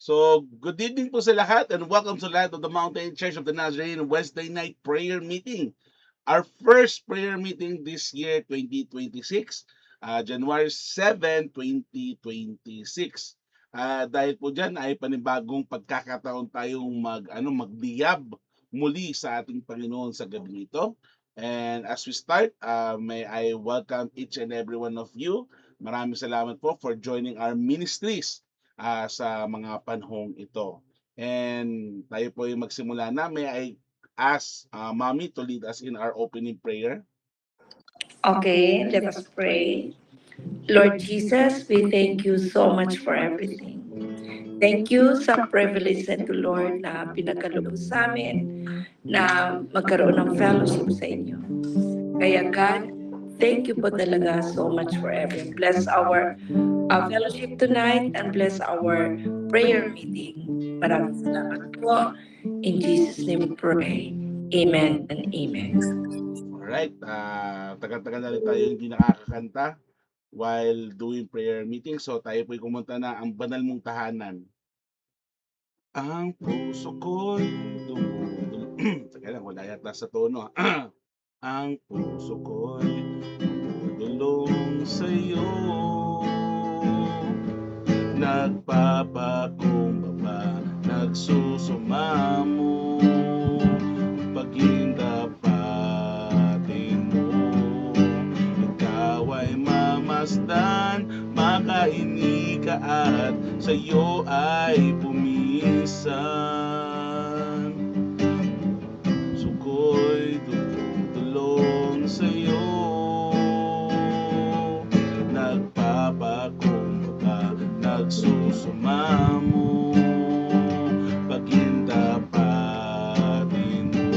So, good evening po sa lahat and welcome sa lahat of the Mountain Church of the Nazarene Wednesday night prayer meeting. Our first prayer meeting this year, 2026, January 7, 2026. Dahil po dyan ay panibagong pagkakataon tayong magliyab muli sa ating Panginoon sa gabi ito. And as we start, may I welcome each and every one of you. Maraming salamat po for joining our ministries sa mga panahong ito. And tayo po yung magsimula na. May I ask Mommy to lead us in our opening prayer? Okay, let us pray. Lord Jesus, we thank you so much for everything. Thank you sa privilege na ito, Lord, na pinagkaloob sa amin na magkaroon ng fellowship sa inyo. Kaya God, thank you po talaga so much for everything. Bless our fellowship tonight and bless our prayer meeting. Maraming salamat po. In Jesus' name we pray. Amen and amen. Alright, tagal-tagal na rin tayo hindi nakakakanta while doing prayer meeting. So tayo po'y kumunta na ang banal mong tahanan. Ang puso ko'y dumudulong. Teka lang, wala yata sa tono. Ang puso ko'y dumudulong sa'yo. Nagpapakumbaba, nagsusumamo. Pagindapatin mo, ikaw ay mamasdan, makahinig ka at sa'yo ay pumisan. Suko'y dumudulong sa'yo, nagpapakumbaba, nagsusumamo. Pagindapatin mo,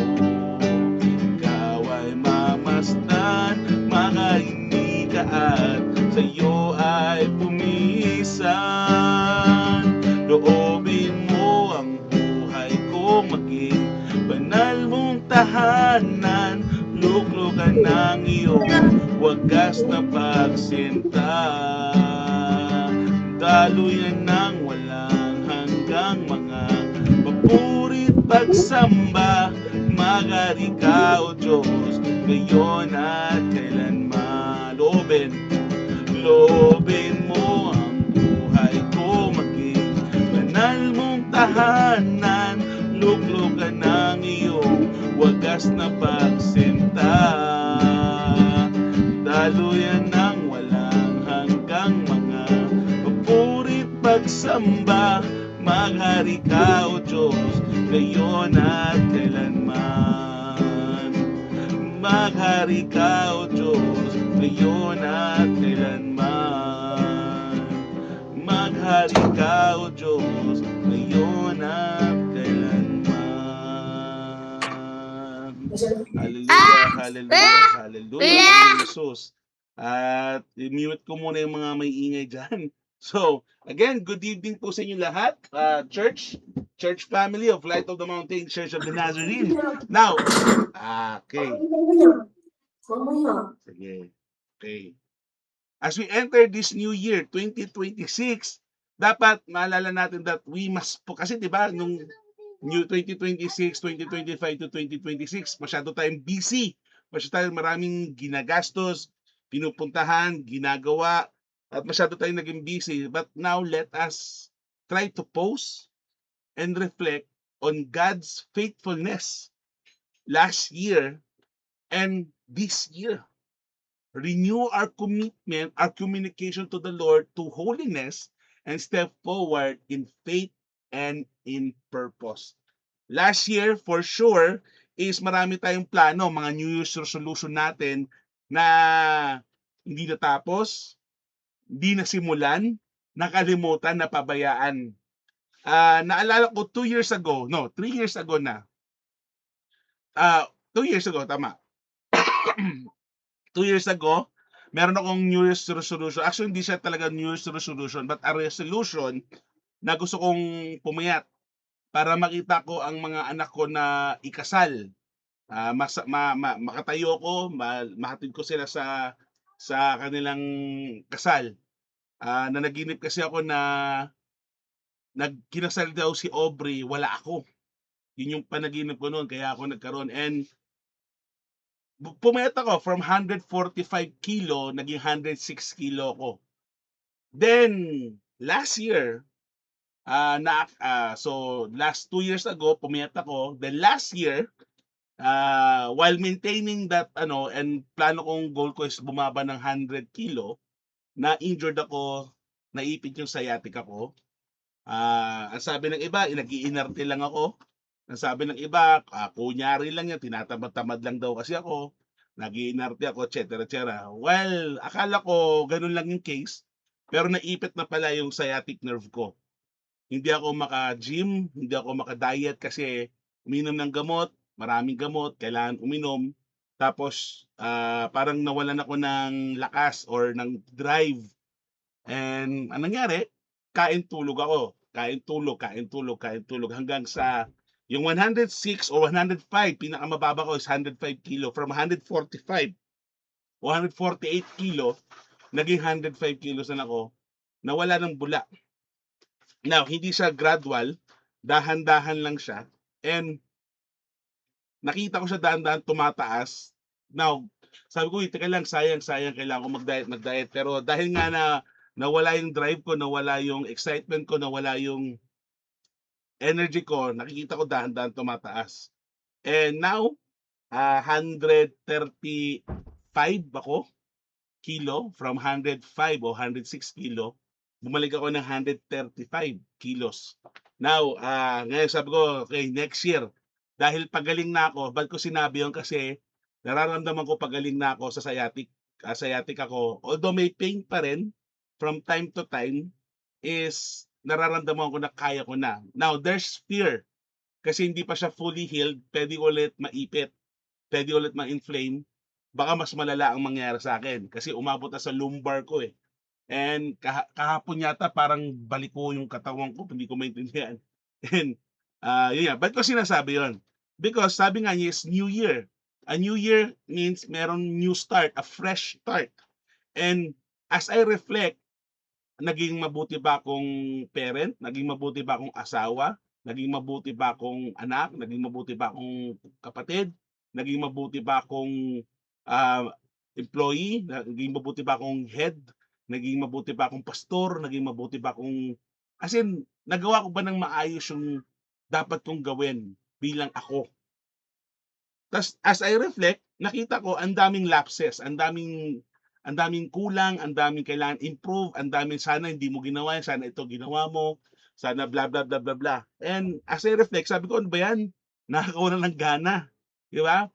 ikaw ay mamasdan, makahinig ka at sa'yo ay pumisan. Loobin mo ang buhay ko maging banal mong tahanan, luklukan ng iyong wagas na pagsinta. Daluyan ng walang hanggang mga papurit pagsamba. Magari ka, O Diyos, ngayon at kailanman. Loobin mo ang buhay ko maging banal mong tahanan, luklukan ng iyong wagas na pagsinta. Daluyan ng walang hanggang mga papurit pagsamba. Maghari ka, O Diyos, ngayon at kailanman. Maghari ka, O Diyos, ngayon at kailanman. Maghari ka, O Diyos, ngayon at kailanman. Hallelujah, hallelujah, hallelujah, Panginoon Jesus. At i-mute ko muna yung mga may ingay dyan. So, again, good evening po sa inyo lahat, church family of Light of the Mountain Church of the Nazarene. Now, okay. Sige. Okay. As we enter this new year, 2026, dapat maalala natin that we must po, kasi diba, nung new 2026, 2025 to 2026, masyado tayong busy. Masyado tayong maraming ginagastos, pinupuntahan, ginagawa, at masyado tayong naging busy. But now, let us try to pause and reflect on God's faithfulness last year and this year. Renew our commitment, our communication to the Lord, to holiness, and step forward in faith and in purpose. Last year, for sure, is marami tayong plano, mga New Year's resolution natin na hindi natapos, hindi nasimulan, nakalimutan, napabayaan. Naalala ko 3 years ago na. 2 years ago, tama. 2 years ago, meron akong New Year's resolution. Actually, hindi siya talaga New Year's resolution, but a resolution na gusto kong pumayat para makita ko ang mga anak ko na ikasal. Makatayo ko, mahatid ko sila sa kanilang kasal. Nanaginip kasi ako na kinasal daw si Aubrey, wala ako. Yun yung panaginip ko noon, kaya ako nagkaroon. And pumayat ako from 145 kilo, naging 106 kilo ko. Then, last year, so last 2 years ago, pumayat ako. Then last year, while maintaining that, and plano kong goal ko is bumaba ng 100 kilo, na-injured ako, naipit yung sciatica ko. Ang sabi ng iba, nag-iinarte lang ako. Ang sabi ng iba, kunyari lang yan, tinatamad-tamad lang daw kasi ako, nag-iinarte ako, etc. Well, akala ko ganun lang yung case, pero naipit na pala yung sciatic nerve ko. Hindi ako maka-gym, hindi ako maka-diet kasi uminom ng gamot, maraming gamot, kailangan uminom. Tapos, parang nawalan ako ng lakas or ng drive. And anong nangyari? Kain tulog ako. Kain tulog hanggang sa yung 106 o 105, pinakamababa ko is 105 kilo. From 145 o 148 kilo, naging 105 kilos na ako, nawala ng bula. Now, hindi siya gradual, dahan-dahan lang siya. And nakita ko siya dahan-dahan tumataas. Now, sabi ko, teka lang, sayang, kailangan ko mag-diet. Pero dahil nga na nawala yung drive ko, nawala yung excitement ko, nawala yung energy ko, nakikita ko dahan-dahan tumataas. And now, 135 ako kilo, from 105 o 106 kilo, bumalik ako ng 135 kilos. Now, ngayon sabi ko, okay, next year, dahil pagaling na ako, ba't ko sinabi yun? Kasi nararamdaman ko pagaling na ako sa sciatic ako. Although may pain pa rin, from time to time, is nararamdaman ko na kaya ko na. Now, there's fear. Kasi hindi pa siya fully healed, pwede ulit maipit, pwede ulit ma-inflame, baka mas malala ang mangyari sa akin. Kasi umabot na sa lumbar ko eh. And kahapon yata parang baliko yung katawan ko, hindi ko maintindihan. And yun nga, ba't ko sinasabi yun? Because sabi nga niya is New Year. A New Year means meron new start, a fresh start. And as I reflect, naging mabuti ba akong parent? Naging mabuti ba akong asawa? Naging mabuti ba akong anak? Naging mabuti ba akong kapatid? Naging mabuti ba akong employee? Naging mabuti ba akong head? Naging mabuti ba akong pastor? Naging mabuti ba akong... As in, nagawa ko ba ng maayos yung dapat kong gawin bilang ako? Tas as I reflect, nakita ko ang daming lapses, ang daming kulang, ang daming kailangan improve, ang daming sana hindi mo ginawa yan, sana ito ginawa mo, sana blah blah blah blah blah. And as I reflect, sabi ko, ano ba yan? Nakakawalan ng gana. Di ba?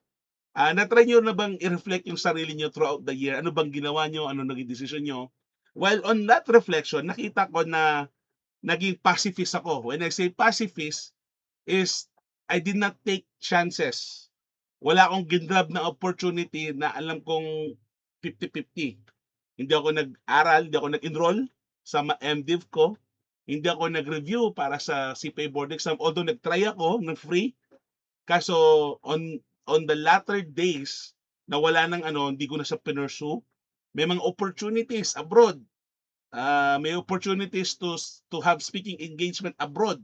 Na-try nyo na bang i-reflect yung sarili nyo throughout the year? Ano bang ginawa nyo? Ano naging decision nyo? While on that reflection, nakita ko na naging pacifist ako. When I say pacifist, is I did not take chances. Wala akong ginrab na opportunity na alam kong 50-50. Hindi ako nag-aral, hindi ako nag-enroll sa MDiv ko. Hindi ako nag-review para sa CPA board exam. Although nag-try ako ng free. Kaso on the latter days, nawala ng hindi ko na siya pinursue. May mga opportunities abroad. May opportunities to have speaking engagement abroad.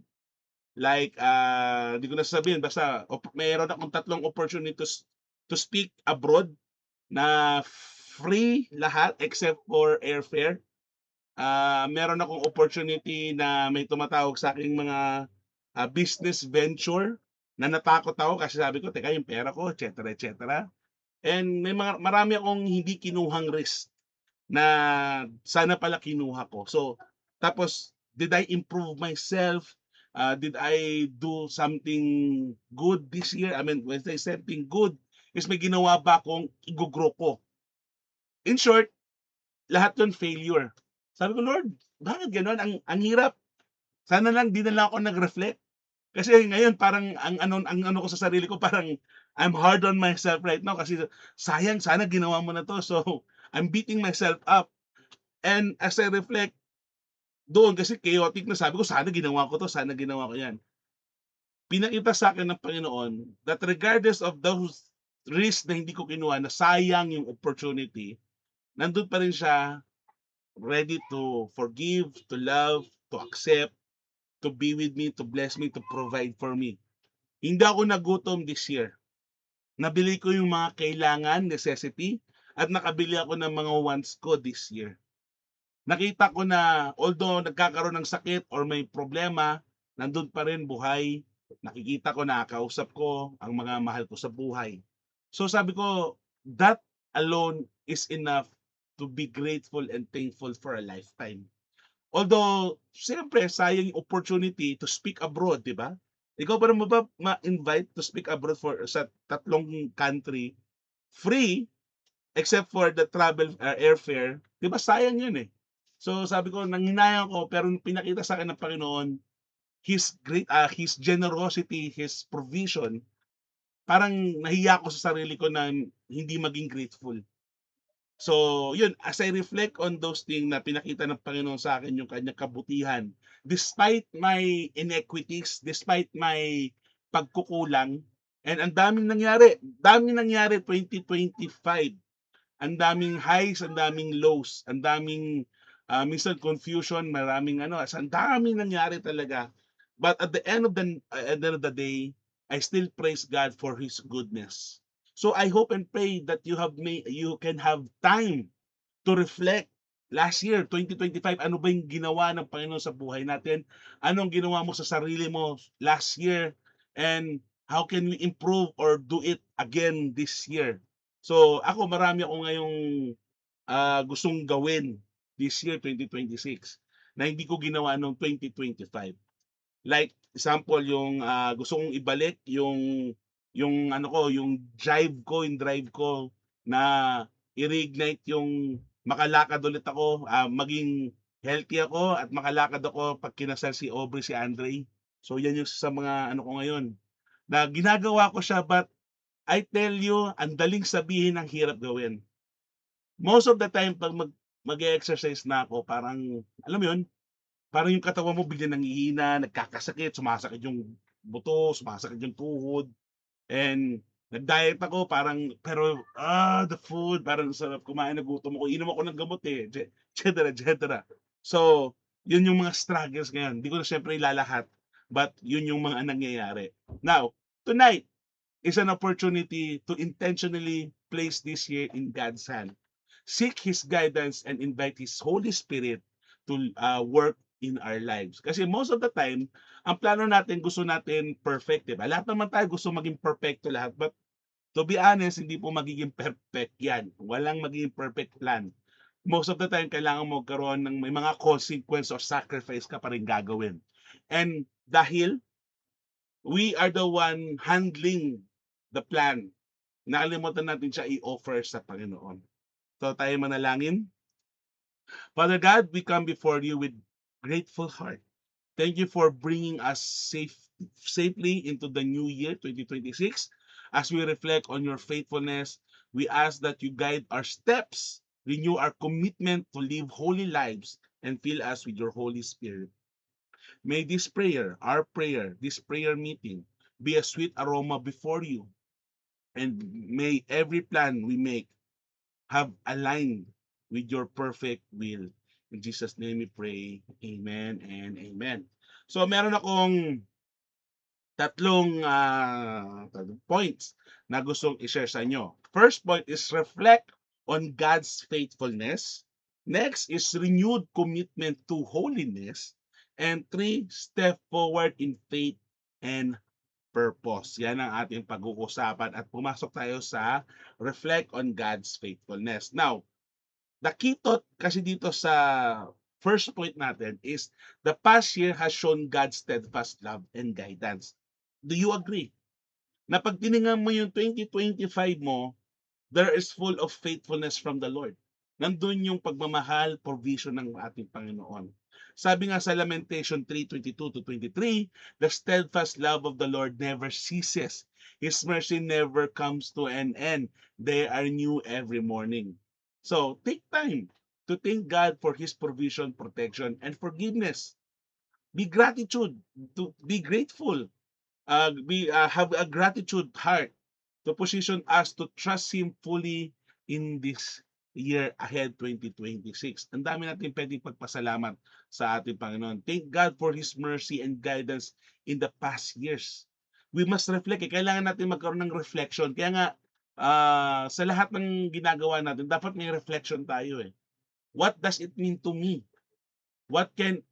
Like, hindi ko na sabihin, basta mayroon akong 3 opportunities to speak abroad na free lahat except for airfare. Meron akong opportunity na may tumatawag sa aking mga business venture na natakot ako kasi sabi ko, teka, yung pera ko, etc. And marami akong hindi kinuhang risk na sana pala kinuha ko. So, tapos, did I improve myself? Did I do something good this year? I mean, when I say something good, is may ginawa ba akong i-grow ko? In short, lahat yun failure. Sabi ko, Lord, bakit gano'n? Ang hirap. Sana lang di na lang ako nag-reflect. Kasi ngayon parang ang ano ko sa sarili ko, parang I'm hard on myself right now kasi sayang, sana ginawa mo na to. So, I'm beating myself up. And as I reflect, doon kasi chaotic na, sabi ko, sana ginawa ko to, sana ginawa ko yan. Pinakita sa akin ng Panginoon that regardless of those risks na hindi ko kinuha, na sayang yung opportunity, nandun pa rin siya, ready to forgive, to love, to accept, to be with me, to bless me, to provide for me. Hindi ako nagutom this year. Nabili ko yung mga kailangan, necessity, at nakabili ako ng mga wants ko this year. Nakita ko na although nagkakaroon ng sakit or may problema, nandun pa rin buhay. Nakikita ko, nakakausap ko ang mga mahal ko sa buhay. So sabi ko, that alone is enough to be grateful and thankful for a lifetime. Although, siyempre, sayang yung opportunity to speak abroad, di ba? Ikaw pa naman ba ma-invite to speak abroad sa tatlong country free except for the travel airfare? Di ba sayang yun eh. So sabi ko, nanghinayang ko, pero pinakita sa akin ng Panginoon, His generosity, His provision, parang nahiya ko sa sarili ko na hindi maging grateful. So, yun, as I reflect on those things na pinakita ng Panginoon sa akin yung kanyang kabutihan, despite my inequities, despite my pagkukulang, and ang daming nangyari 2025. Ang daming highs, ang daming lows, ang daming minsan confusion, maraming ang daming nangyari talaga. But at the end of the day, I still praise God for His goodness. So I hope and pray that you can have time to reflect last year, 2025, ano ba yung ginawa ng Panginoon sa buhay natin? Anong ginawa mo sa sarili mo last year? And how can we improve or do it again this year? So ako, marami ako ngayong gustong gawin this year, 2026, na hindi ko ginawa noong 2025. Like example, yung gusto kong ibalik yung yung drive ko na i-reignite yung makalakad ulit ako, maging healthy ako at makalakad ako pag kinasal si Aubrey, si Andre. So yan yung sa mga ko ngayon na ginagawa ko siya, but I tell you, ang daling sabihin, ang hirap gawin. Most of the time pag mag-e-exercise na ako, parang alam mo yun, parang yung katawan mo biglang nanghihina, nagkakasakit, sumasakit yung buto, sumasakit yung tuhod. And nag-diet ako, parang pero the food parang sarap kumain, nagutom ako, inom ako ng gamot eh, et cetera. So, yun yung mga struggles ngayon. Hindi ko na siyempre ilalahat, but yun yung mga nangyayari. Now, tonight is an opportunity to intentionally place this year in God's hand. Seek His guidance and invite His Holy Spirit to work in our lives. Kasi most of the time, ang plano natin, gusto natin perfect, diba? Lahat naman tayo gusto maging perfecto lahat. But to be honest, hindi po magiging perfect yan. Walang magiging perfect plan. Most of the time, kailangan mo magkaroon ng may mga consequence or sacrifice ka pa rin gagawin. And dahil we are the one handling the plan, nakalimutan natin siya i-offer sa Panginoon. So tayo manalangin. Father God, we come before you with grateful heart. Thank you for bringing us safely into the new year, 2026. As we reflect on your faithfulness, we ask that you guide our steps, renew our commitment to live holy lives, and fill us with your Holy Spirit. May this prayer, our prayer, this prayer meeting, be a sweet aroma before you, and may every plan we make have aligned with your perfect will. In Jesus' name we pray. Amen and amen. So meron akong tatlong points na gustong i-share sa inyo. First point is reflect on God's faithfulness. Next is renewed commitment to holiness. And 3, step forward in faith and purpose. Yan ang ating pag-uusapan at pumasok tayo sa reflect on God's faithfulness. Now, the key thought kasi dito sa first point natin is the past year has shown God's steadfast love and guidance. Do you agree? Na pag tiningnan mo yung 2025 mo, there is full of faithfulness from the Lord. Nandun yung pagmamahal, provision ng ating Panginoon. Sabi nga sa Lamentation 3:22-23, the steadfast love of the Lord never ceases. His mercy never comes to an end. They are new every morning. So, take time to thank God for His provision, protection, and forgiveness. Be grateful. Have a gratitude heart to position us to trust Him fully in this year ahead 2026. Ang dami natin pwedeng pagpasalamat sa ating Panginoon. Thank God for His mercy and guidance in the past years. We must reflect. Kailangan natin magkaroon ng reflection. Kaya nga, sa lahat ng ginagawa natin, dapat may reflection tayo eh. What does it mean to me? What can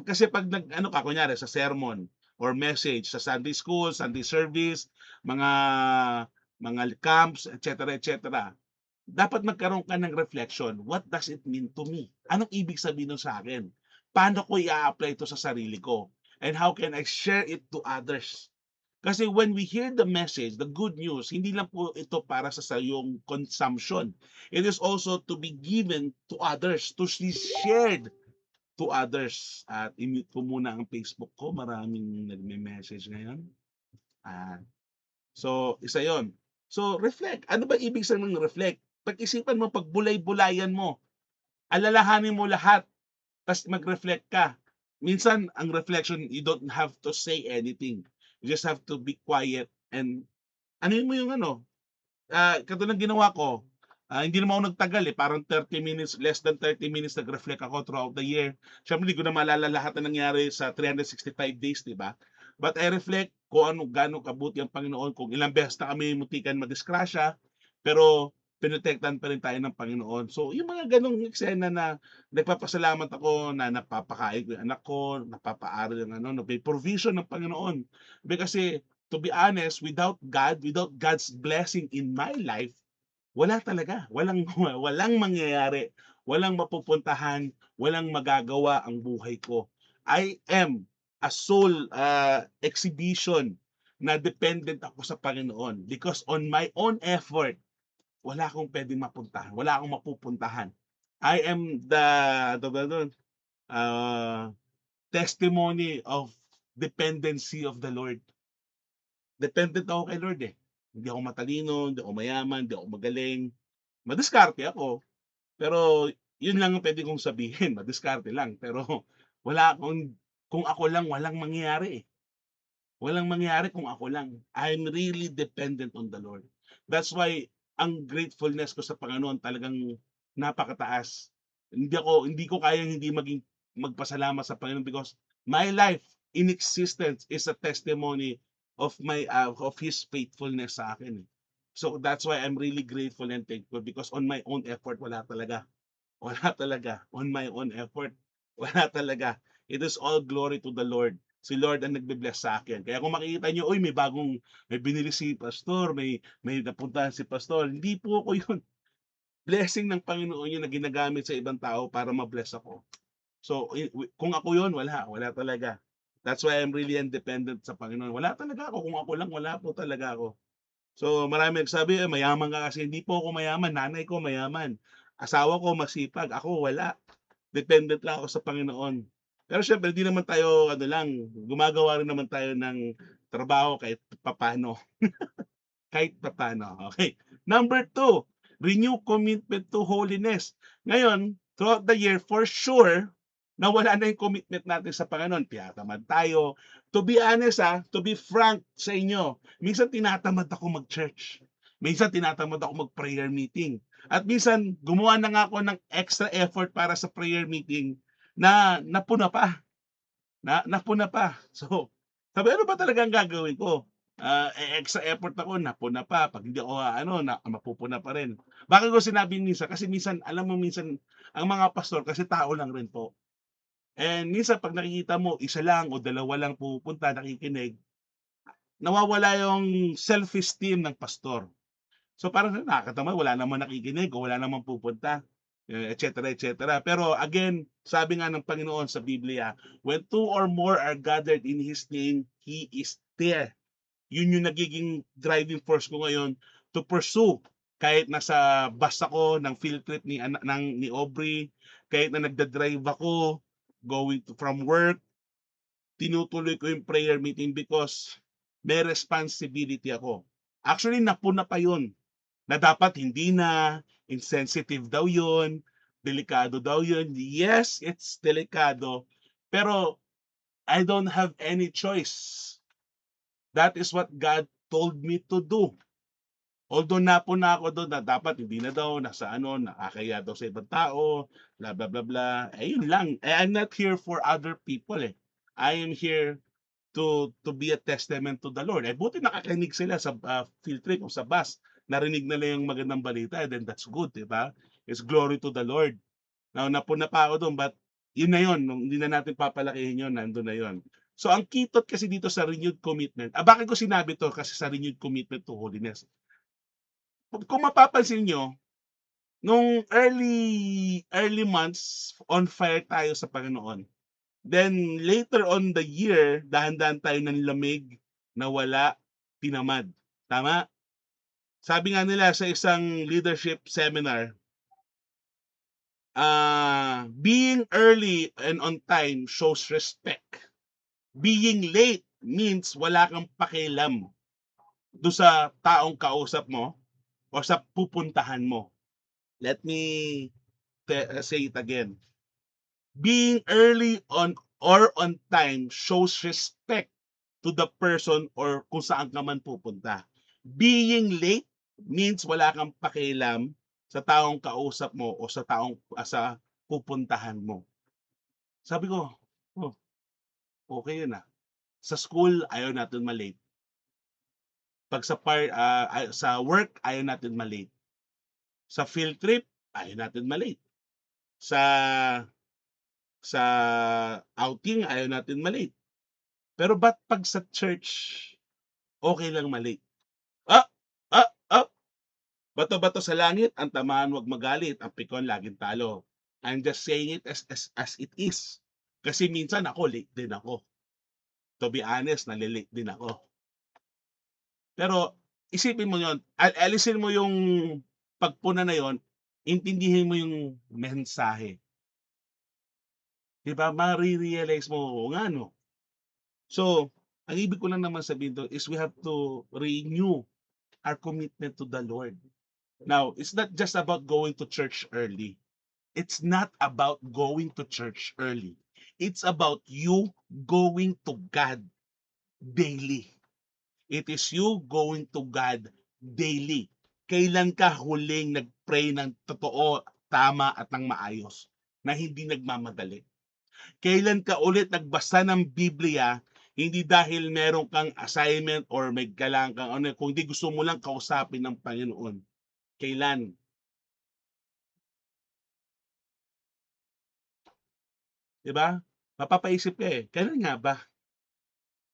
kasi pag nag-ano ka kunyari sa sermon or message sa Sunday school, Sunday service, mga camps, et cetera, dapat magkaroon ka ng reflection. What does it mean to me? Anong ibig sabihin nun sa akin? Paano ko i-apply ito sa sarili ko? And how can I share it to others? Kasi when we hear the message, the good news, hindi lang po ito para sa sayong consumption. It is also to be given to others, to be shared to others. At i-mute ko muna ang Facebook ko. Maraming nagme-message ngayon. So, isa yon. So, reflect. Ano ba ibig sabihin ng reflect? Pag-isipan mo, pagbulay-bulayan mo, alalahanin mo lahat, tapos mag-reflect ka. Minsan, ang reflection, you don't have to say anything. You just have to be quiet and ano mo yung katulad ng ginawa ko, hindi naman ako nagtagal eh, parang 30 minutes, less than 30 minutes nag-reflect ako throughout the year. Siyempre, hindi ko na maalala lahat na nangyari sa 365 days, di ba? But I reflect kung gaano kabuti ang Panginoon, kung ilang beses na kami mutikan madisgrasya, pero pinotektahan pa rin tayo ng Panginoon. So, yung mga ganong eksena na nagpapasalamat ako na napapakain ko yung anak ko, napapaaral yung may provision ng Panginoon. Kasi, to be honest, without God, without God's blessing in my life, wala talaga. Walang walang mangyayari. Walang mapupuntahan, walang magagawa ang buhay ko. I am a soul exhibition na dependent ako sa Panginoon because on my own effort, wala akong pwedeng mapuntahan, wala akong mapupuntahan. I am the testimony of dependency of the Lord. Dependent ako kay Lord eh. Hindi ako matalino, hindi ako mayaman, hindi ako magaling. Madiskarte ako, pero yun lang ang pwede kong sabihin, madiskarte lang. Pero wala akong, kung ako lang, walang mangyayari eh. Walang mangyayari kung ako lang. I'm really dependent on the Lord. That's why ang gratefulness ko sa Panginoon talagang napakataas. Hindi ko kayang hindi magpasalamat sa Panginoon because my life in existence is a testimony of His faithfulness sa akin. So that's why I'm really grateful and thankful because on my own effort wala talaga. Wala talaga. On my own effort wala talaga. It is all glory to the Lord. Si Lord ang nagbe-bless sa akin. Kaya kung makikita niyo, uy, may binili si pastor, may napuntahan si pastor. Hindi po ako yun. Blessing ng Panginoon yun na ginagamit sa ibang tao para ma-bless ako. So, kung ako yun, wala talaga. That's why I'm really independent sa Panginoon. Wala talaga ako. Kung ako lang, wala po talaga ako. So, marami nagsabi, mayaman ka kasi. Hindi po ako mayaman. Nanay ko mayaman. Asawa ko masipag. Ako wala. Dependent lang ako sa Panginoon. Pero syempre, di naman tayo, gumagawa rin naman tayo ng trabaho kahit papano. Kahit papano. Okay. Number 2, renew commitment to holiness. Ngayon, throughout the year, for sure, nawala na yung commitment natin sa Panginoon. Tinatamad tayo. To be honest, to be frank sa inyo, minsan tinatamad ako mag-church. Minsan tinatamad ako mag-prayer meeting. At minsan, gumawa na nga ako ng extra effort para sa prayer meeting na napuna pa. Napuna pa. So, sabi, ano ba talaga ang gagawin ko? Extra effort ako, napuna pa. Pag hindi ako, mapupuna pa rin. Bakit ko sinabi minsan? Kasi minsan, alam mo minsan, ang mga pastor, kasi tao lang rin po. And minsan, pag nakikita mo, isa lang o dalawa lang pupunta, nakikinig, nawawala yung self-esteem ng pastor. So parang nakakatamad, wala namang nakikinig o wala namang pupunta, et cetera, et cetera. Pero again, sabi nga ng Panginoon sa Biblia, when 2 or more are gathered in His name, He is there. Yun yung nagiging driving force ko ngayon to pursue. Kahit nasa bus ako ng field trip ni Aubrey, kahit na nagda-drive ako, from work, tinutuloy ko yung prayer meeting because may responsibility ako. Actually, napuna pa yun na dapat hindi na, insensitive daw yun, delikado daw yun. Yes, it's delikado, pero I don't have any choice. That is what God told me to do. Although napo na ako doon na dapat hindi na daw, nasa ano, nakakahiya daw sa ibang tao, bla bla bla bla. Eh, yun lang. Eh, I'm not here for other people eh. I am here to be a testament to the Lord. Eh, buti nakakinig sila sa field trip o sa bus. Narinig nila yung magandang balita, then that's good, di ba? It's glory to the Lord. Now, napuna pa ako doon, but yun na yun. Nung hindi na natin papalakihin yun, nandun na yun. So, ang kitot kasi dito sa renewed commitment, bakit ko sinabi to? Kasi sa renewed commitment to holiness. Kung mapapansin nyo, nung early months, on fire tayo sa Panginoon. Then, later on the year, dahan-dahan tayo ng lamig, nawala, tinamad. Tama? Sabi nga nila sa isang leadership seminar, being early and on time shows respect. Being late means wala kang pakialam do sa taong kausap mo o sa pupuntahan mo. Let me say it again. Being early on or on time shows respect to the person or kung saan ka man pupunta. Being late means wala kang pakialam sa taong kausap mo o sa taong sa pupuntahan mo. Sabi ko, oh, okay yun ah. Sa school, ayaw natin malate. Pag sa work, ayaw natin malate. Sa field trip, ayaw natin malate. Sa outing, ayaw natin malate. Pero ba't pag sa church, okay lang malate? Ah! Ah! Ah! Bato-bato sa langit, ang tamaan wag magalit, ang pikon laging talo. I'm just saying it as it is. Kasi minsan ako, late din ako. To be honest, nalilate din ako. Pero isipin mo yon, alisin mo yung pagpuna na yon, intindihin mo yung mensahe. Di ba? Marirealize mo, o nga no. So, ang ibig ko lang naman sabihin doon is we have to renew our commitment to the Lord. Now, it's not just about going to church early. It's not about going to church early. It's about you going to God daily. It is you going to God daily. Kailan ka huling nag-pray ng totoo, tama at ng maayos na hindi nagmamadali? Kailan ka ulit nagbasa ng Biblia hindi dahil meron kang assignment or may kailangan kang ano, kung hindi gusto mo lang kausapin ng Panginoon? Kailan? Di ba? Mapapaisip ka eh, kailan nga ba?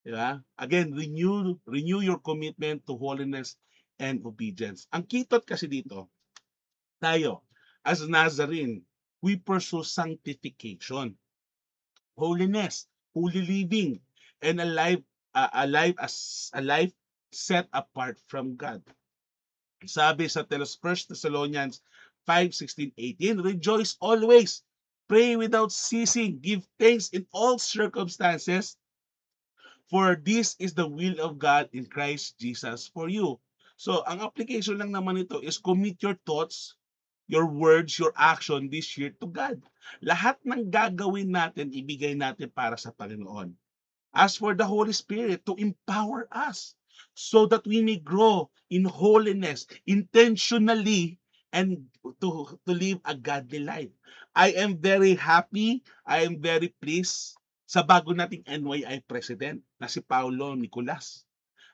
Di ba? Again, renew your commitment to holiness and obedience. Ang kitot kasi dito, tayo, as Nazarene, we pursue sanctification, holiness, holy living, and a life set apart from God. Sabi sa 1 Thessalonians 5:16-18, rejoice always, pray without ceasing, give thanks in all circumstances, for this is the will of God in Christ Jesus for you. So, ang application lang naman ito is commit your thoughts, your words, your action this year to God. Lahat ng gagawin natin, ibigay natin para sa Panginoon. As for the Holy Spirit, to empower us so that we may grow in holiness intentionally and to live a godly life. I am very happy, I am very pleased sa bago nating NYI President na si Paulo Nicolas.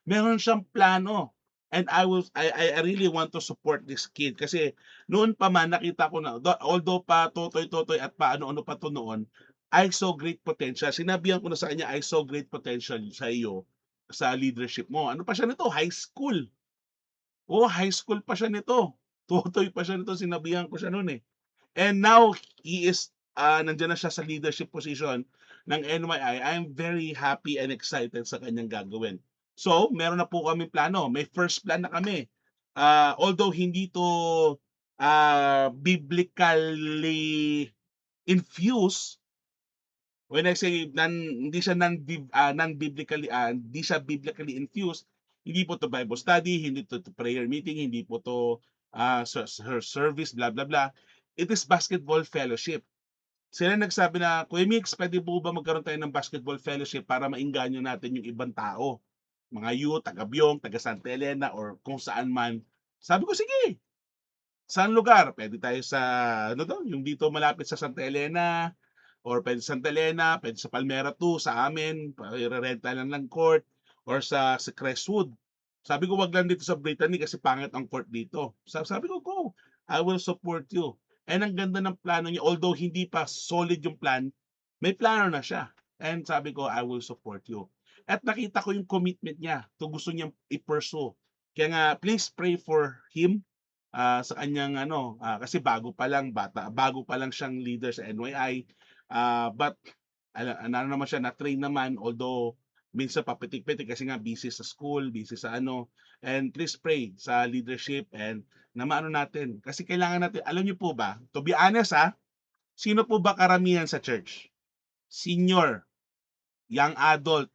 Meron siyang plano. And I really want to support this kid kasi noon pa man nakita ko na although pa totoy-totoy at paano-ano pa to noon, I saw great potential. Sinabihan ko na sa kanya, I saw great potential sa iyo sa leadership mo. Ano pa siya nito? High school. Oh, high school pa siya nito. Totoy pa siya nito, sinabihan ko siya noon eh. And now he is nandiyan na siya sa leadership position ng NYI. I'm very happy and excited sa kanyang gagawin. So, meron na po kami plano. May first plan na kami. Although hindi to biblically infused, when I say hindi siya non-biblically, hindi siya biblically infused, hindi po to Bible study, hindi to prayer meeting, hindi po to service, blah, blah, blah. It is basketball fellowship. Sila nagsabi na, Kuya Mix, pwede po ba magkaroon tayo ng basketball fellowship para mainganyo natin yung ibang tao? Mga youth, taga Byong, taga Santa Elena, or kung saan man Sabi ko, sige. Saan lugar? Pwede tayo sa, ano daw, yung dito malapit sa Santa Elena, or pwede sa Santa Elena, pwede sa Palmera 2, sa amin, i-renta lang ng court, or sa Crestwood. Sabi ko, wag lang dito sa Brittany kasi pangit ang court dito. Sabi ko, go. I will support you. And ang ganda ng plano niya, although hindi pa solid yung plan, may plano na siya. And sabi ko, I will support you. At nakita ko yung commitment niya to gusto niyang i-pursue. Kaya nga, please pray for him, sa kanyang ano, kasi bago pa lang siyang leader sa NYI. But ano naman siya, na-train naman, although minsan papitik-pitik kasi nga busy sa school, busy sa ano. And please pray sa leadership and na maano natin. Kasi kailangan natin, alam niyo po ba, to be honest sino po ba karamihan sa church? Senior, young adult.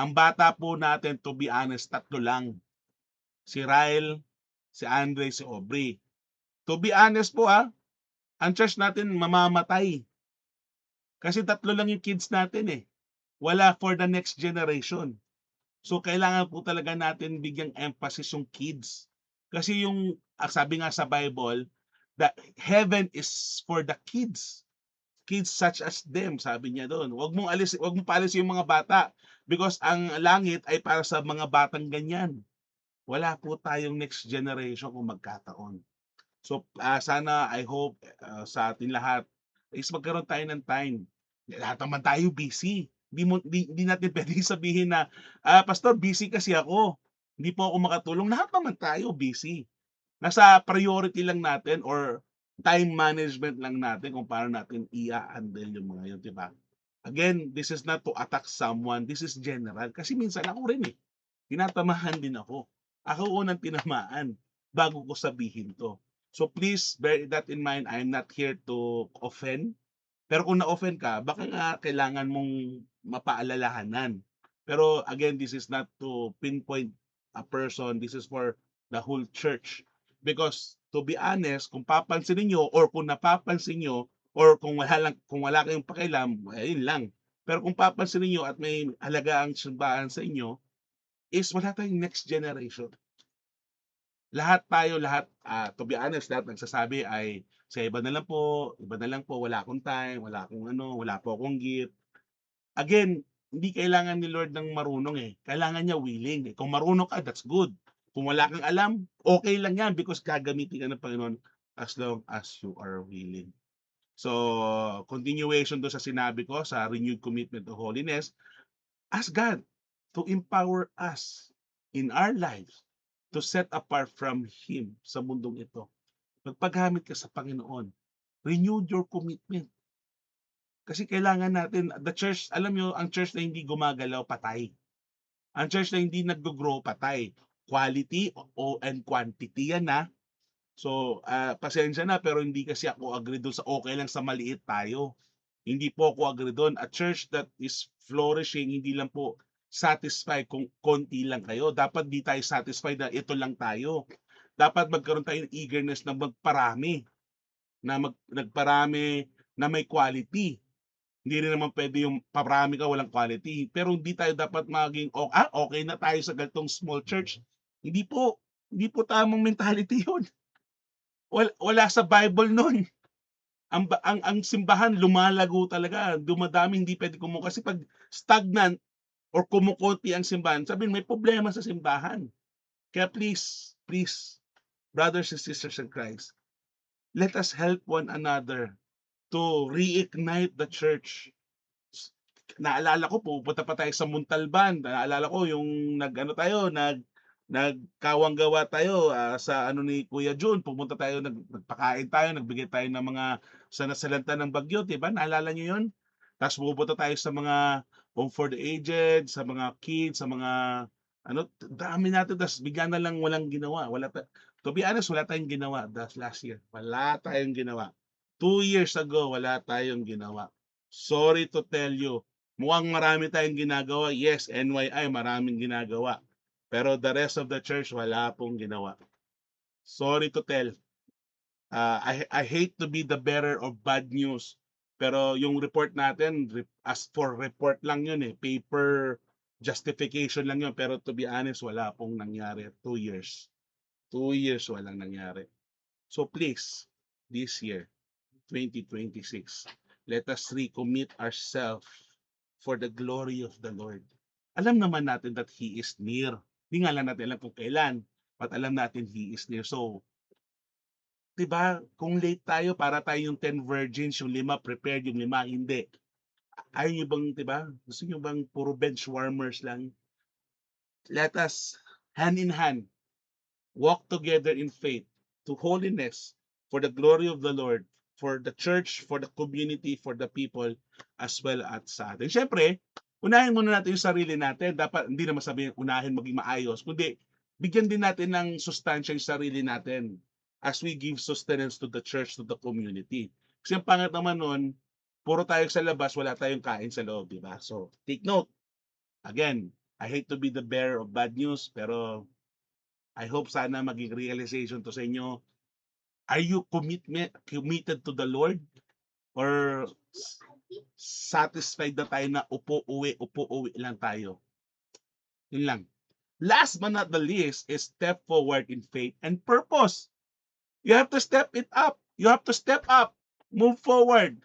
Ang bata po natin, to be honest, tatlo lang. Si Ryle, si Andre, si Aubrey. To be honest po ang church natin mamamatay. Kasi tatlo lang yung kids natin Wala for the next generation. So kailangan po talaga natin bigyang emphasis yung kids. Kasi yung sabi nga sa Bible, that heaven is for the kids. Kids such as them, sabi niya doon. Wag mong paalisin yung mga bata because ang langit ay para sa mga batang ganyan. Wala po tayong next generation kung magkataon. So, sana I hope, sa atin lahat is magkaroon tayo ng time. Lahat naman tayo busy. Di natin puwedeng sabihin na, "Pastor, busy kasi ako. Hindi po ako makatulong." Lahat naman tayo busy. Nasa priority lang natin or time management lang natin kung paano natin i-ha-handle yung mga yun, 'di ba? Again, this is not to attack someone, this is general. Kasi minsan ako rin tinatamahan din ako. Ako unang tinamaan bago ko sabihin 'to. So please bear that in mind, I'm not here to offend. Pero kung na-offend ka, baka nga kailangan mong mapaalalahanan. Pero again, this is not to pinpoint a person, this is for the whole church. Because to be honest, kung papansinin niyo or kung napapansin niyo or kung wala kayong pakialam, ayun lang. Pero kung papansinin niyo at may halaga ang simbahan sa inyo, is wala tayong next generation. Lahat, to be honest, lahat nagsasabi ay, "Sa iba na lang po, wala akong time, wala akong ano, wala po akong gift." Again, hindi kailangan ni Lord ng marunong kailangan niya willing Kung marunong ka, that's good. Kung wala kang alam, okay lang yan because gagamitin ka ng Panginoon as long as you are willing. So, continuation doon sa sinabi ko sa renewed commitment to holiness, ask God to empower us in our lives to set apart from Him sa mundong ito. Magpagamit ka sa Panginoon. Renew your commitment. Kasi kailangan natin, the church, alam nyo, ang church na hindi gumagalaw, patay. Ang church na hindi nag-grow, patay. Quality and quantity yan So, pasensya na, pero hindi kasi ako agree doon sa okay lang sa maliit tayo. Hindi po ako agree doon. A church that is flourishing, hindi lang po satisfied kung konti lang kayo. Dapat di tayo satisfied na ito lang tayo. Dapat magkaroon tayo ng eagerness na magparami, nagparami na may quality. Hindi rin naman pwede yung paparami ka walang quality. Pero hindi tayo dapat maging, okay na tayo sa ganitong small church. Hindi po tamang mentality yun. Wala sa Bible nun. Ang simbahan lumalago talaga, dumadami, hindi puwede kasi 'pag stagnant or kumukonti ang simbahan, sabihin may problema sa simbahan. Kaya please, please, brothers and sisters in Christ, let us help one another to reignite the church. Naalala ko pumupunta pa tayo sa Montalban, naalala ko yung nagkawang-gawa tayo, sa ano ni Kuya Jun, pumunta tayo, nagpakain tayo, nagbigay tayo ng mga sanasalanta ng bagyo, 'di ba? Naalala niyo 'yun? Tapos pumupunta tayo sa mga home for the aged, sa mga kids, sa mga ano, dami natin tapos bigla na lang walang ginawa. To be honest, wala tayong ginawa last year. Wala tayong ginawa. 2 years ago, wala tayong ginawa. Sorry to tell you, mukhang marami tayong ginagawa. Yes, NYI maraming ginagawa. Pero the rest of the church wala pong ginawa. Sorry to tell. I hate to be the bearer of bad news. Pero yung report natin, as for report lang yun paper justification lang yun. Pero to be honest, wala pong nangyari 2 years. 2 years walang nangyari. So please, this year, 2026, let us recommit ourselves for the glory of the Lord. Alam naman natin that He is near. Hindi nga lang natin alam kung kailan, but alam natin He is near. So, 'di ba, kung late tayo para tayo yung 10 virgins, yung 5 prepared, yung 5 hindi. Ayaw niyo bang, 'di ba, gusto niyo bang puro bench warmers lang? Let us, hand in hand, walk together in faith to holiness for the glory of the Lord, for the church, for the community, for the people, as well as sa atin. Siyempre, unahin muna natin yung sarili natin. Dapat hindi naman sabihin unahin maging maayos, kundi bigyan din natin ng sustansya yung sarili natin as we give sustenance to the church, to the community. Kasi ang pangit naman nun, puro tayo sa labas, wala tayong kain sa loob, di ba? So, take note. Again, I hate to be the bearer of bad news, pero I hope sana maging realization to sa inyo. Are you committed to the Lord? Or satisfied na tayo na upo, uwi lang tayo? Yun lang. Last but not the least is step forward in faith and purpose. You have to step it up. You have to step up. Move forward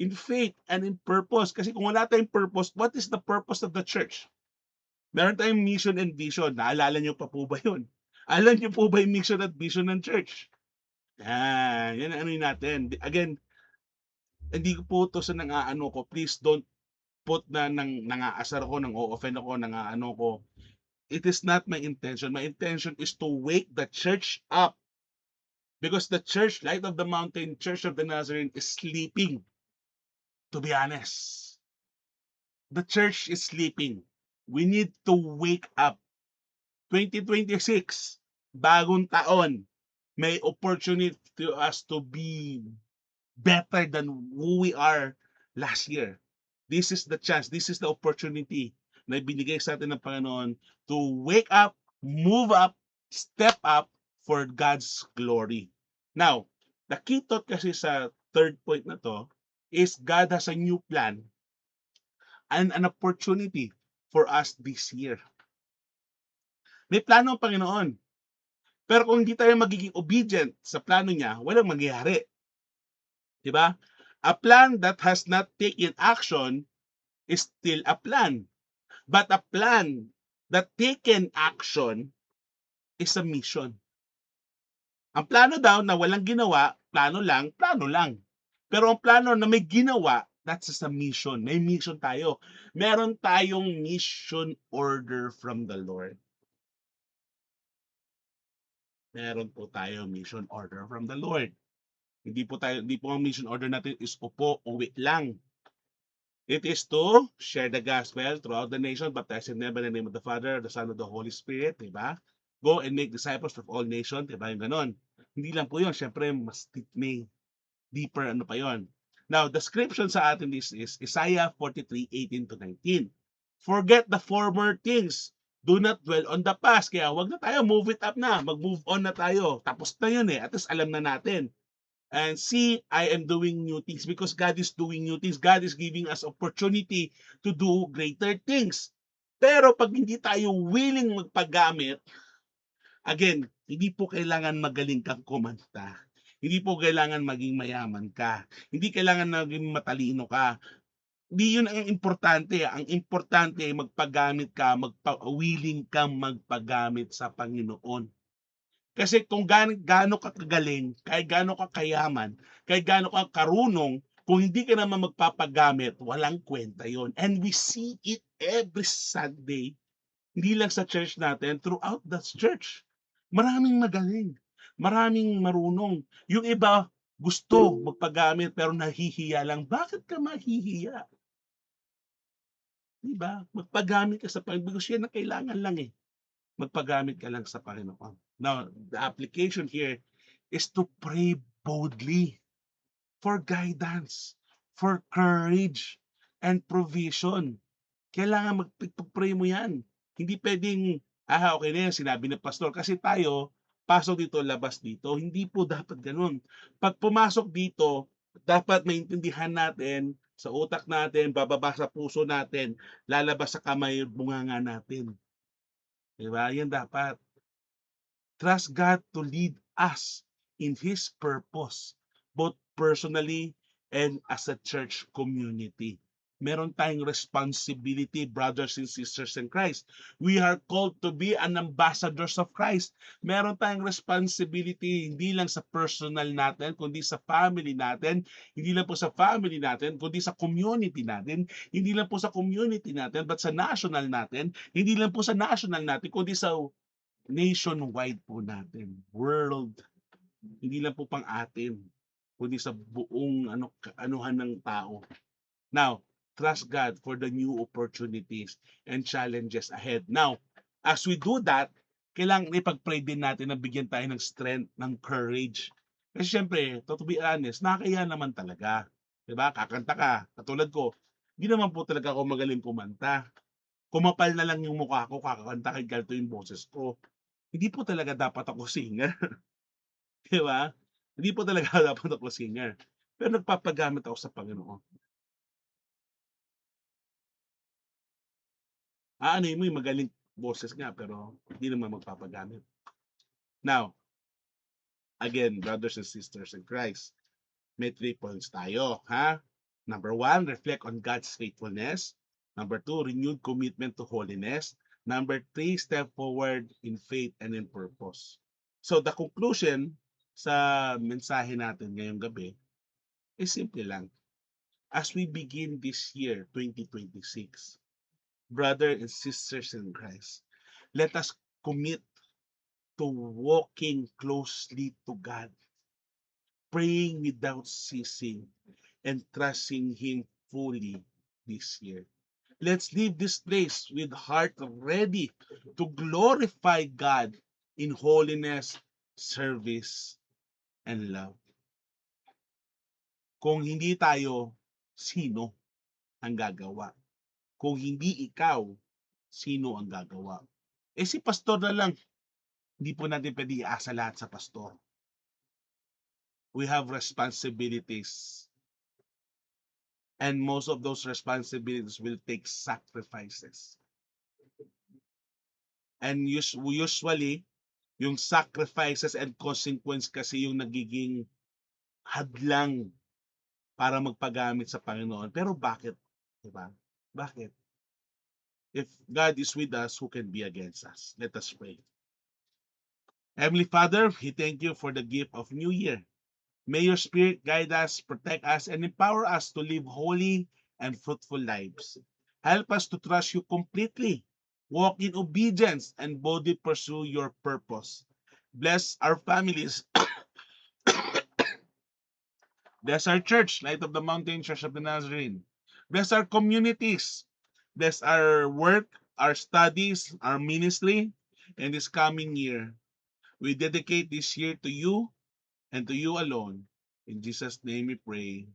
in faith and in purpose. Kasi kung wala tayong purpose, what is the purpose of the church? Meron tayong mission and vision. Naalala niyo pa po ba yun? Alam niyo po ba yung mission at vision ng church? Yan ang ano natin. Again, hindi ko po to sa nang-aano ko. Please don't put na nang-aasar ko, nang-o-offend ako, nang-aano ko. It is not my intention. My intention is to wake the church up. Because the church, Light of the Mountain, Church of the Nazarene, is sleeping. To be honest. The church is sleeping. We need to wake up. 2026, bagong taon, may opportunity to us to be better than who we are last year. This is the chance, this is the opportunity na binigay sa atin ng Panginoon to wake up, move up, step up for God's glory. Now, the key thought kasi sa third point na to is God has a new plan and an opportunity for us this year. May plano ang Panginoon. Pero kung hindi tayo magiging obedient sa plano niya, walang mangyayari. Diba? A plan that has not taken action is still a plan. But a plan that taken action is a mission. Ang plano daw na walang ginawa, plano lang, plano lang. Pero ang plano na may ginawa, that's just a mission. May mission tayo. Meron tayong mission order from the Lord. Meron po tayo mission order from the Lord. Hindi po ang mission order natin is upo, uwi lang. It is to share the gospel throughout the nation, baptizing them in the name of the Father, the Son, of the Holy Spirit, diba? Go and make disciples of all nations, diba? Yung ganon. Hindi lang po yun. Siyempre, mas may deeper ano pa yun. Now, the scripture sa atin is Isaiah 43:18-19. Forget the former things. Do not dwell on the past. Kaya wag na tayo, move it up na. Mag-move on na tayo. Tapos na yun eh. At least alam na natin. And see, I am doing new things because God is doing new things. God is giving us opportunity to do greater things. Pero pag hindi tayo willing magpagamit, again, hindi po kailangan magaling kang kumanta. Hindi po kailangan maging mayaman ka. Hindi kailangan maging matalino ka. Hindi yun ang importante. Ang importante ay magpagamit ka, willing kang magpagamit sa Panginoon. Kasi kung gaano ka kagaling, kahit gaano ka kayaman, kahit gaano ka karunong, kung hindi ka naman magpapagamit, walang kwenta yon. And we see it every Sunday, hindi lang sa church natin, throughout the church. Maraming magaling, maraming marunong. Yung iba, gusto magpagamit pero nahihiya lang. Bakit ka mahihiya? Diba? Magpagamit ka sa Panginoon because yan ang kailangan lang eh. Magpagamit ka lang sa Panginoon. Now, the application here is to pray boldly for guidance, for courage, and provision. Kailangan mag-pray mo yan. Hindi pwedeng, okay na yan, sinabi ng pastor. Kasi tayo, pasok dito, labas dito. Hindi po dapat ganun. Pag pumasok dito, dapat maintindihan natin sa utak natin, bababa sa puso natin, lalabas sa kamay, bunganga natin. Diba? Yan dapat. Trust God to lead us in His purpose, both personally and as a church community. Meron tayong responsibility, brothers and sisters in Christ. We are called to be an ambassadors of Christ. Meron tayong responsibility hindi lang sa personal natin, kundi sa family natin, hindi lang po sa family natin, kundi sa community natin, hindi lang po sa community natin, but sa national natin, hindi lang po sa national natin, kundi sa nationwide po natin, world, hindi lang po pang atin, kundi sa buong anuhan ng tao. Now, trust God for the new opportunities and challenges ahead. Now, as we do that, kailangan ipag-pray din natin na bigyan tayo ng strength, ng courage. Kasi syempre, to be honest, nakakaya naman talaga. Diba? Kakanta ka, katulad ko, hindi naman po talaga ako magaling kumanta. Kumapal na lang yung mukha ko, kakakanta kay ganito yung boses ko. Hindi po talaga dapat ako singer. Di ba? Hindi po talaga dapat ako singer. Pero nagpapagamit ako sa Panginoon. Aanuhin mo yung magaling boses nga, pero hindi naman magpapagamit. Now, again, brothers and sisters in Christ, may 3 points tayo, ha? Number 1, reflect on God's faithfulness. Number 2, renewed commitment to holiness. Number 3, step forward in faith and in purpose. So the conclusion sa mensahe natin ngayong gabi is simple lang. As we begin this year, 2026, brother and sisters in Christ, let us commit to walking closely to God, praying without ceasing, and trusting Him fully this year. Let's leave this place with heart ready to glorify God in holiness, service, and love. Kung hindi tayo, sino ang gagawa? Kung hindi ikaw, sino ang gagawa? Eh si pastor na lang, hindi po natin pwede iasa lahat sa pastor. We have responsibilities. And most of those responsibilities will take sacrifices. And usually, yung sacrifices and consequence kasi yung nagiging hadlang para magpagamit sa Panginoon. Pero bakit? Diba? Bakit? If God is with us, who can be against us? Let us pray. Heavenly Father, we thank you for the gift of New Year. May your Spirit guide us, protect us, and empower us to live holy and fruitful lives. Help us to trust you completely, walk in obedience, and boldly pursue your purpose. Bless our families. Bless our church, Light of the Mountain, Church of the Nazarene. Bless our communities. Bless our work, our studies, our ministry, and this coming year. We dedicate this year to you and to you alone. In Jesus' name we pray.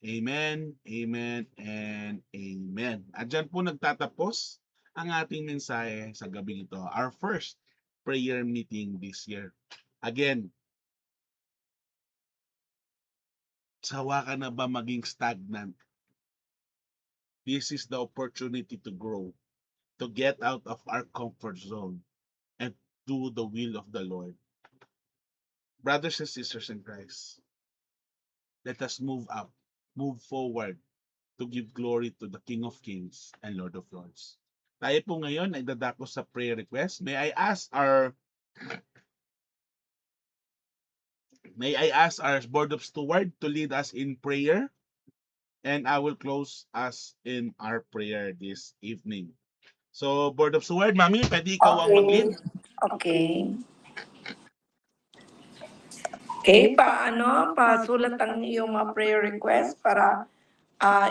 Amen, amen, and amen. At dyan po nagtatapos ang ating mensahe sa gabi ito. Our first prayer meeting this year. Again, sawa ka na ba maging stagnant? This is the opportunity to grow, to get out of our comfort zone, and do the will of the Lord. Brothers and sisters in Christ, let us move up, move forward to give glory to the King of Kings and Lord of Lords. Tayo po ngayon ay dadako sa prayer request. May I ask our Board of Steward to lead us in prayer, and I will close us in our prayer this evening. So, Board of Steward, Mami, pwede ikaw ang mag-lead? Okay. Okay, pasulat ang iyong mga prayer request para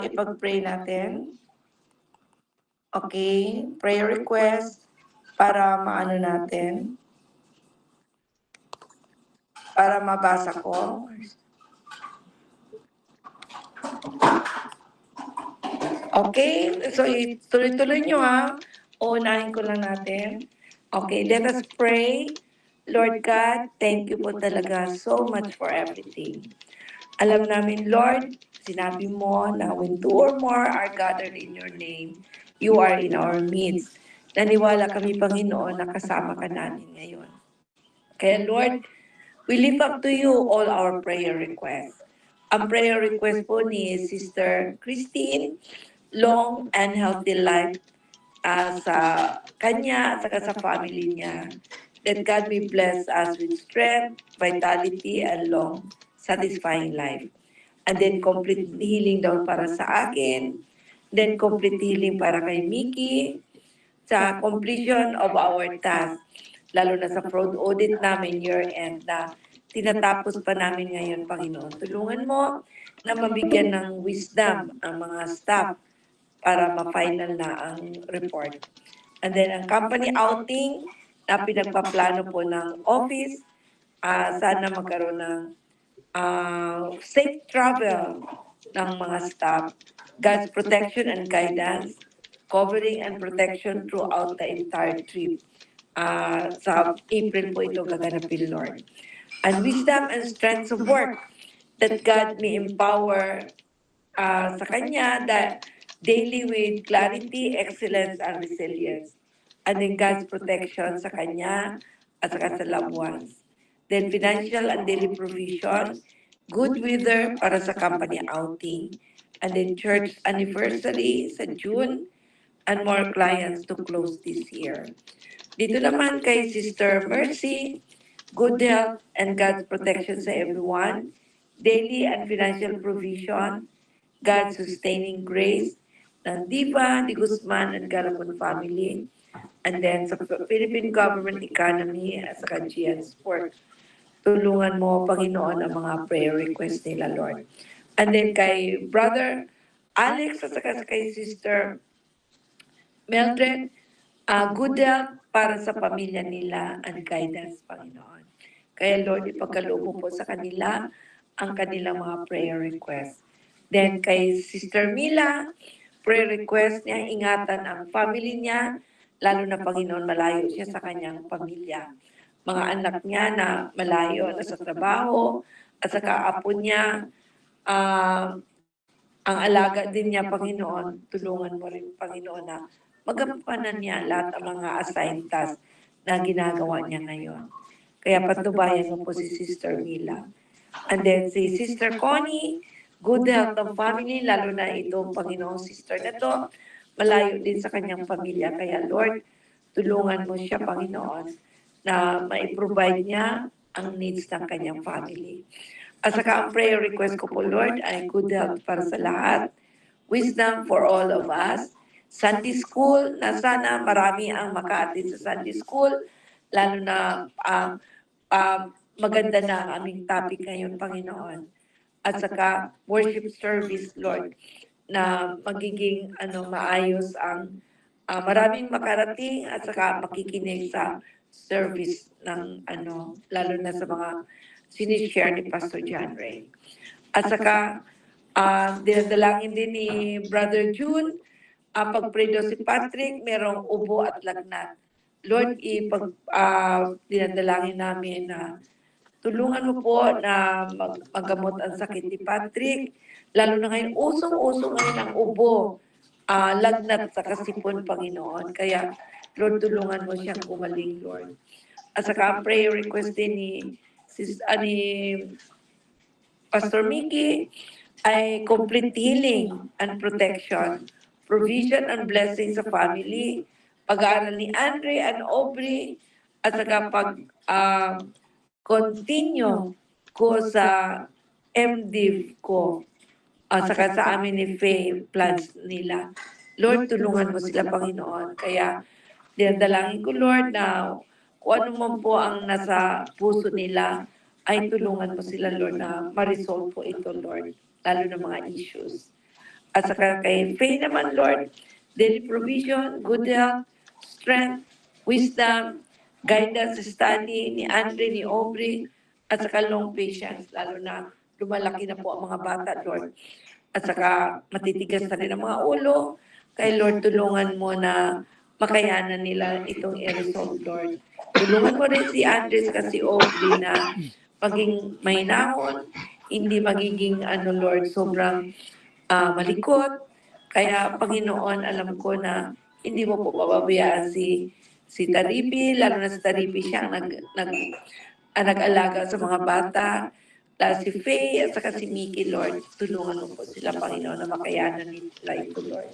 ipag-pray natin. Okay, prayer request para maano natin. Para mabasa ko. Okay, so tuloy-tuloy nyo ha. Uunahin ko lang natin. Okay, let us pray. Lord God, thank you po talaga so much for everything. Alam namin, Lord, sinabi mo na when 2 or more are gathered in your name, you are in our midst. Naniwala kami, Panginoon, na kasama ka namin ngayon. Kaya Lord, we lift up to you all our prayer requests. Ang prayer request po ni Sister Christine, long and healthy life sa kanya at saka sa family niya. That God may bless us with strength, vitality, and long, satisfying life. And then complete healing daw para sa akin. Then complete healing para kay Mickey. Sa completion of our task, lalo na sa fraud audit namin year-end na tinatapos pa namin ngayon, Panginoon. Tulungan mo na mabigyan ng wisdom ang mga staff para ma-final na ang report. And then ang company outing na pinagpaplano po ng office, sana magkaroon ng safe travel ng mga staff, God's protection and guidance, covering and protection throughout the entire trip. Sa April po ito gaganapin, Lord. And wisdom and strength of work that God may empower sa Kanya that daily with clarity, excellence, and resilience. And then God's protection sa Kanya at saka sa loved ones. Then financial and daily provision, good weather para sa company outing. And then church anniversary sa June and more clients to close this year. Dito naman kay Sister Mercy, good health and God's protection sa everyone, daily and financial provision, God's sustaining grace ng Diva, Di Guzman, and Galapon family, and then sa Philippine government economy at sa GN Sport. Tulungan mo, Panginoon, ang mga prayer request nila, Lord. And then kay Brother Alex at saka kay Sister Mildred, good health para sa pamilya nila and guidance, Panginoon. Kaya Lord, ipagkaloob mo po sa kanila ang kanilang mga prayer request. Then kay Sister Mila, prayer request niya, ingatan ang family niya, lalo na Panginoon, malayo siya sa kanyang pamilya. Mga anak niya na malayo na sa trabaho, at saka apo niya, ang alaga din niya, Panginoon, tulungan mo rin, Panginoon, na magampanan niya lahat ng mga assigned tasks na ginagawa niya ngayon. Kaya patubayan mo po si Sister Mila. And then si Sister Connie, good health ng family, lalo na itong Panginoong sister na to, malayo din sa kanyang pamilya. Kaya Lord, tulungan mo siya, Panginoon, na mai-provide niya ang needs ng kanyang family. At saka ang prayer request ko po, Lord, ay good health para sa lahat, wisdom for all of us, Sunday school, na sana marami ang maka-attend sa Sunday school, lalo na maganda na ang aming topic ngayon, Panginoon. At saka worship service, Lord, na magiging maayos ang maraming makarating at saka makikinig sa service ng lalo na sa mga sinishare ni Pastor John Ray. At saka dinadalangin din ni Brother June, pag-pray daw si Patrick, merong ubo at lagnat. Lord, dinadalangin namin na tulungan mo po na magamot ang sakit ni Patrick, lalo na ngayon, usong-uso ngayon ang ubo, lagnat sa kasipon, Panginoon. Kaya, Lord, tulungan mo siyang gumaling, Lord. At saka ang prayer request din ni Pastor Mickey ay complete healing and protection, provision and blessing sa family, pag-aaral ni Andre and Aubrey, at saka continue ko sa MDiv ko, at saka sa amin ni Faye plans nila. Lord, tulungan mo sila, Panginoon. Kaya dinadalangin ko, Lord, na kung ano man po ang nasa puso nila, ay tulungan mo sila, Lord, na ma-resolve po ito, Lord, lalo na mga issues. At saka kay Faye naman, Lord, daily provision, good health, strength, wisdom, guidance sa study ni Andre, ni Aubrey, at saka long patience, lalo na lumalaki na po ang mga bata, Lord. At saka matitigas na rin ang mga ulo. Kay Lord, tulungan mo na makayanan nila itong i-resolve, Lord. Tulungan mo rin si Andres kasi Aubrey na maging mahinahon, hindi magiging, Lord, sobrang malikot. Kaya, Panginoon, alam ko na hindi mo po pababayaan si Taripi, lalo na si Taripi siya nag-alaga sa mga bata, si Faye at saka si Mickey, Lord. Tulungan mo po sila, Panginoon, na makayanan nila ito, Lord.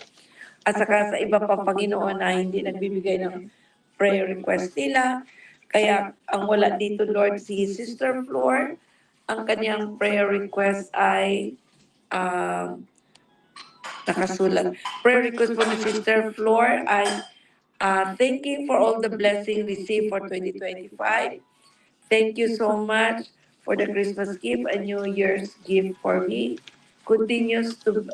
At saka sa iba pa, Panginoon, na hindi nagbibigay ng prayer request nila. Kaya ang wala dito, Lord, si Sister Flor, ang kanyang prayer request ay nakasulat. Prayer request po ni Sister Flor ay thanking for all the blessing received for 2025. Thank you so much for the Christmas gift and New Year's gift for me. Continues to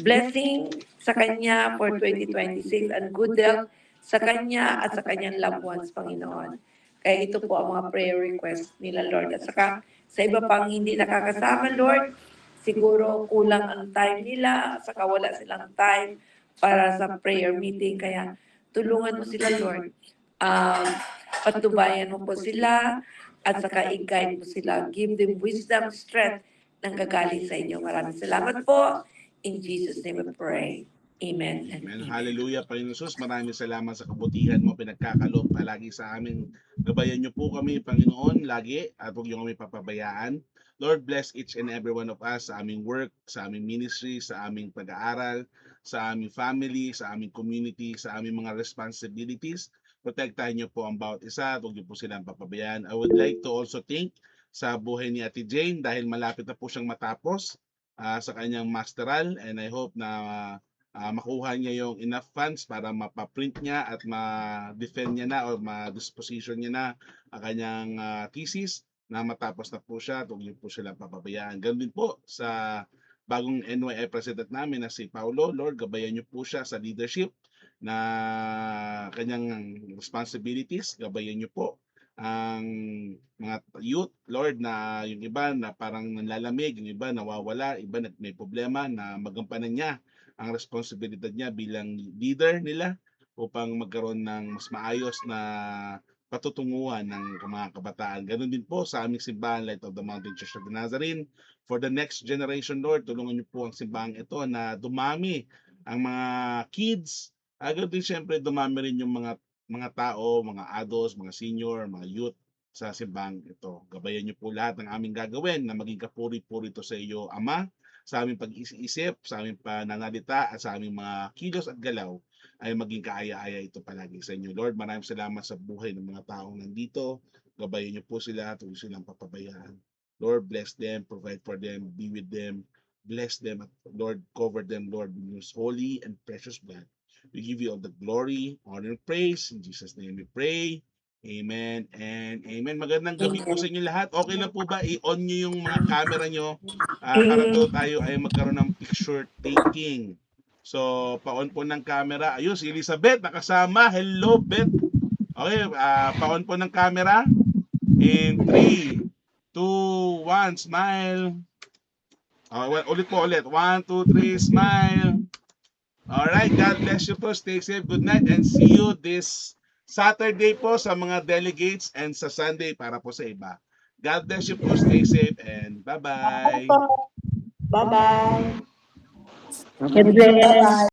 blessing sa kanya for 2026 and good health sa kanya at sa kanyang loved ones, Panginoon. Kaya ito po ang mga prayer request nila, Lord. At saka sa iba pang hindi nakakasama, Lord, siguro kulang ang time nila, at saka wala silang time para sa prayer meeting. Kaya tulungan mo sila, Lord. Patubayan mo po sila at saka i-guide mo sila. Give them wisdom, strength nang gagaling sa inyo. Maraming salamat po. In Jesus' name we pray. Amen. and Amen. amen. Hallelujah, Panginoon Jesus. Maraming salamat sa kabutihan mo, pinagkakaloob palagi sa amin. Gabayan niyo po kami, Panginoon, lagi at huwag niyo kami papabayaan. Lord, bless each and every one of us sa aming work, sa aming ministry, sa aming pag-aaral, sa aming family, sa aming community, sa aming mga responsibilities. Protektahan niyo po ang bawat isa at huwag niyo po silang papabayaan. I would like to also thank sa buhay ni Ate Jane dahil malapit na po siyang matapos sa kanyang masteral, and I hope na makuha niya yung enough funds para mapaprint niya at ma-defend niya na o ma-disposition niya na ang kanyang thesis na matapos na po siya at huwag niyo po sila papabayaan. Ganun din po sa bagong NYI president namin na si Paulo. Lord, gabayan niyo po siya sa leadership na kanyang responsibilities. Gabayan niyo po ang mga youth, Lord, na yung iba na parang nanlalamig, yung iba nawawala, iba may problema na magampanan niya ang responsibilidad niya bilang leader nila upang magkaroon ng mas maayos na patutunguhan ng mga kabataan. Ganon din po sa aming simbahan, Light of the Mountain Church of the Nazarene. For the next generation, Lord, tulungan niyo po ang simbahan ito na dumami ang mga kids. Ganon din siyempre dumami rin yung mga tao, mga adults, mga senior, mga youth sa simbang ito. Gabayan niyo po lahat ng aming gagawin na maging kapuri-puri ito sa iyo, Ama, sa aming pag-iisip, sa aming pananalita at sa aming mga kilos at galaw ay maging kaaya-aya ito palagi sa inyo. Lord, maraming salamat sa buhay ng mga taong nandito. Gabayan niyo po sila at huwag silang papabayaan. Lord, bless them, provide for them, be with them, bless them, at Lord, cover them, Lord, with your holy and precious blood. We give you all the glory, honor, and praise. In Jesus' name we pray. Amen and amen. Magandang gabi po sa inyo lahat. Okay lang po ba i-on nyo yung mga camera nyo para po tayo ay magkaroon ng picture taking. So, pa-on po ng camera. Ayun, si Elizabeth nakasama. Hello, Beth. Okay, pa-on po ng camera. In 3, 2, 1, smile. Okay, ulit po ulit. 1, 2, 3, smile. Alright, God bless you po. Stay safe. Good night and see you this Saturday po sa mga delegates and sa Sunday para po sa iba. God bless you po. Stay safe and bye-bye. Bye-bye. God bless.